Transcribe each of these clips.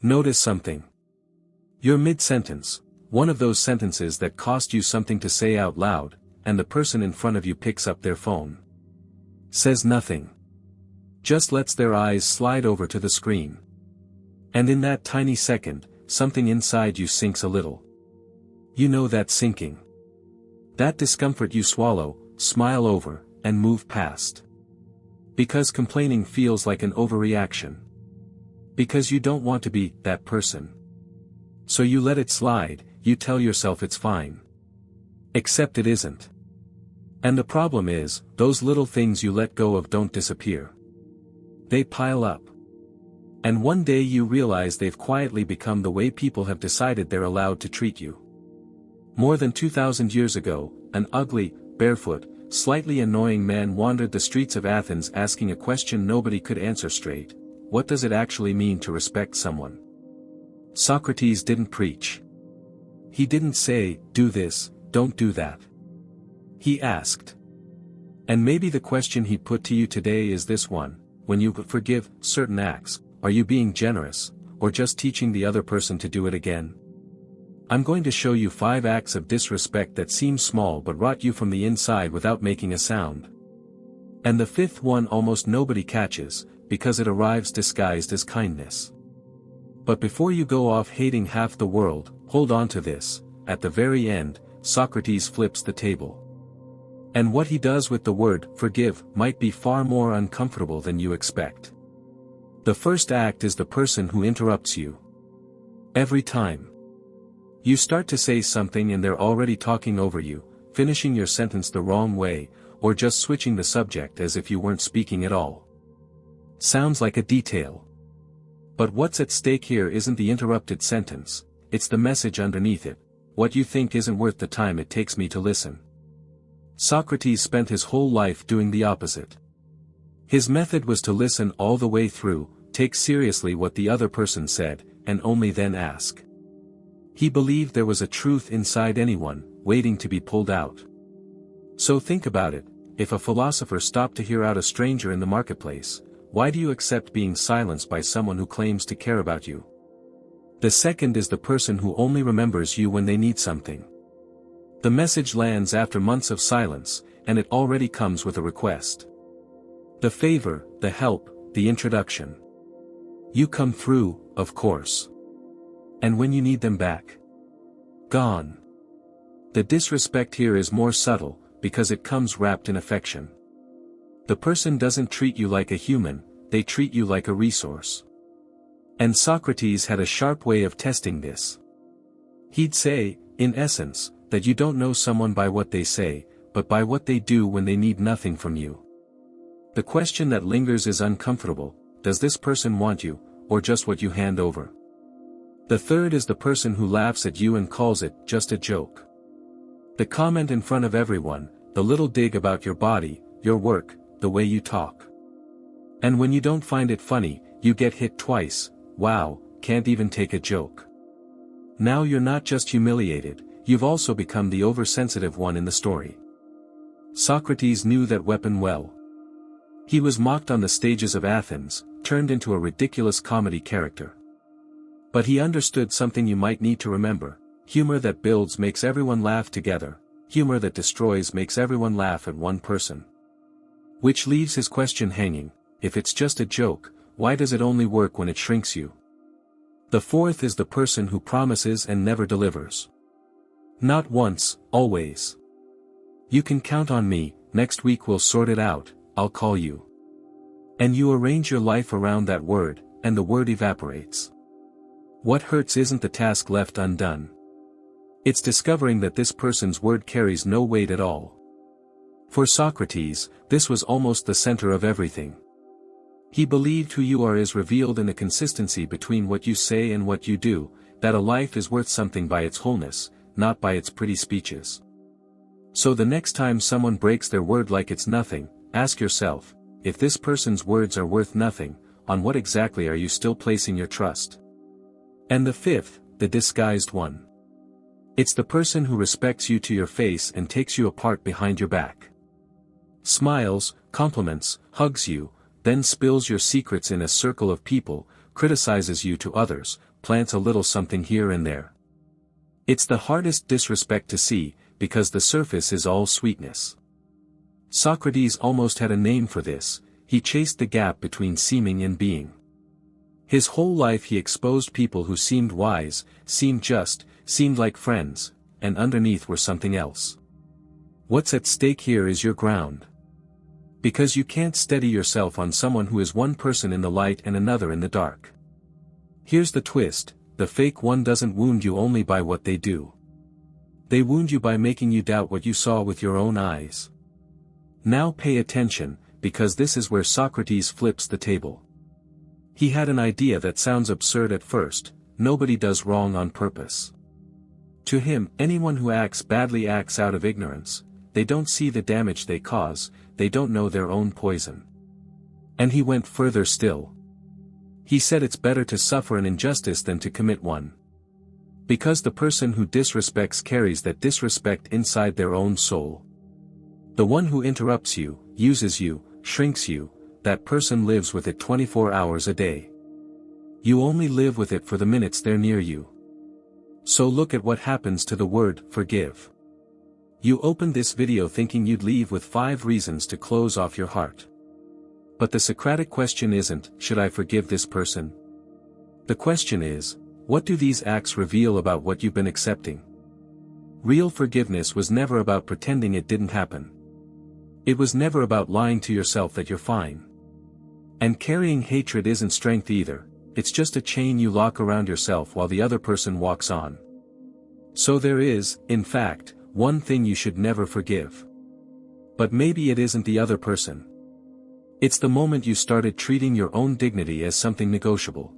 Notice something. You're mid-sentence, one of those sentences that cost you something to say out loud, and the person in front of you picks up their phone. Says nothing. Just lets their eyes slide over to the screen. And in that tiny second, something inside you sinks a little. You know that sinking. That discomfort you swallow, smile over, and move past. Because complaining feels like an overreaction. Because you don't want to be that person. So you let it slide, you tell yourself it's fine. Except it isn't. And the problem is, those little things you let go of don't disappear. They pile up. And one day you realize they've quietly become the way people have decided they're allowed to treat you. More than 2,000 years ago, an ugly, barefoot, slightly annoying man wandered the streets of Athens asking a question nobody could answer straight. What does it actually mean to respect someone? Socrates didn't preach. He didn't say, do this, don't do that. He asked. And maybe the question he'd put to you today is this one: when you forgive certain acts, are you being generous, or just teaching the other person to do it again? I'm going to show you 5 acts of disrespect that seem small but rot you from the inside without making a sound. And the 5th one almost nobody catches, because it arrives disguised as kindness. But before you go off hating half the world, hold on to this: at the very end, Socrates flips the table. And what he does with the word forgive might be far more uncomfortable than you expect. The first act is the person who interrupts you. Every time you start to say something and they're already talking over you, finishing your sentence the wrong way, or just switching the subject as if you weren't speaking at all. Sounds like a detail. But what's at stake here isn't the interrupted sentence, it's the message underneath it: what you think isn't worth the time it takes me to listen. Socrates spent his whole life doing the opposite. His method was to listen all the way through, take seriously what the other person said, and only then ask. He believed there was a truth inside anyone, waiting to be pulled out. So think about it: if a philosopher stopped to hear out a stranger in the marketplace, why do you accept being silenced by someone who claims to care about you? The second is the person who only remembers you when they need something. The message lands after months of silence, and it already comes with a request. The favor, the help, the introduction. You come through, of course. And when you need them back? Gone. The disrespect here is more subtle, because it comes wrapped in affection. The person doesn't treat you like a human, they treat you like a resource. And Socrates had a sharp way of testing this. He'd say, in essence, that you don't know someone by what they say, but by what they do when they need nothing from you. The question that lingers is uncomfortable: does this person want you, or just what you hand over? The third is the person who laughs at you and calls it just a joke. The comment in front of everyone, the little dig about your body, your work, the way you talk. And when you don't find it funny, you get hit twice: wow, can't even take a joke. Now you're not just humiliated, you've also become the oversensitive one in the story. Socrates knew that weapon well. He was mocked on the stages of Athens, turned into a ridiculous comedy character. But he understood something you might need to remember: humor that builds makes everyone laugh together, humor that destroys makes everyone laugh at one person. Which leaves his question hanging: if it's just a joke, why does it only work when it shrinks you? The fourth is the person who promises and never delivers. Not once, always. You can count on me, next week we'll sort it out, I'll call you. And you arrange your life around that word, and the word evaporates. What hurts isn't the task left undone. It's discovering that this person's word carries no weight at all. For Socrates, this was almost the center of everything. He believed who you are is revealed in the consistency between what you say and what you do, that a life is worth something by its wholeness, not by its pretty speeches. So the next time someone breaks their word like it's nothing, ask yourself, if this person's words are worth nothing, on what exactly are you still placing your trust? And the fifth, the disguised one. It's the person who respects you to your face and takes you apart behind your back. Smiles, compliments, hugs you, then spills your secrets in a circle of people, criticizes you to others, plants a little something here and there. It's the hardest disrespect to see, because the surface is all sweetness. Socrates almost had a name for this. He chased the gap between seeming and being. His whole life he exposed people who seemed wise, seemed just, seemed like friends, and underneath were something else. What's at stake here is your ground. Because you can't steady yourself on someone who is one person in the light and another in the dark. Here's the twist, the fake one doesn't wound you only by what they do. They wound you by making you doubt what you saw with your own eyes. Now pay attention, because this is where Socrates flips the table. He had an idea that sounds absurd at first: nobody does wrong on purpose. To him, anyone who acts badly acts out of ignorance. They don't see the damage they cause, they don't know their own poison. And he went further still. He said it's better to suffer an injustice than to commit one. Because the person who disrespects carries that disrespect inside their own soul. The one who interrupts you, uses you, shrinks you, that person lives with it 24 hours a day. You only live with it for the minutes they're near you. So look at what happens to the word forgive. You opened this video thinking you'd leave with 5 reasons to close off your heart. But the Socratic question isn't, should I forgive this person? The question is, what do these acts reveal about what you've been accepting? Real forgiveness was never about pretending it didn't happen. It was never about lying to yourself that you're fine. And carrying hatred isn't strength either, it's just a chain you lock around yourself while the other person walks on. So there is, in fact, one thing you should never forgive. But maybe it isn't the other person. It's the moment you started treating your own dignity as something negotiable.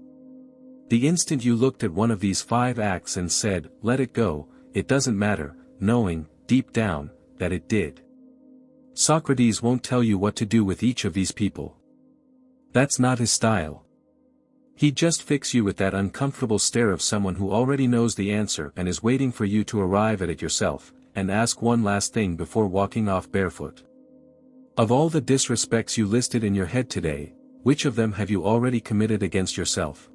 The instant you looked at one of these 5 acts and said, let it go, it doesn't matter, knowing, deep down, that it did. Socrates won't tell you what to do with each of these people. That's not his style. He'd just fix you with that uncomfortable stare of someone who already knows the answer and is waiting for you to arrive at it yourself, and ask one last thing before walking off barefoot. Of all the disrespects you listed in your head today, which of them have you already committed against yourself?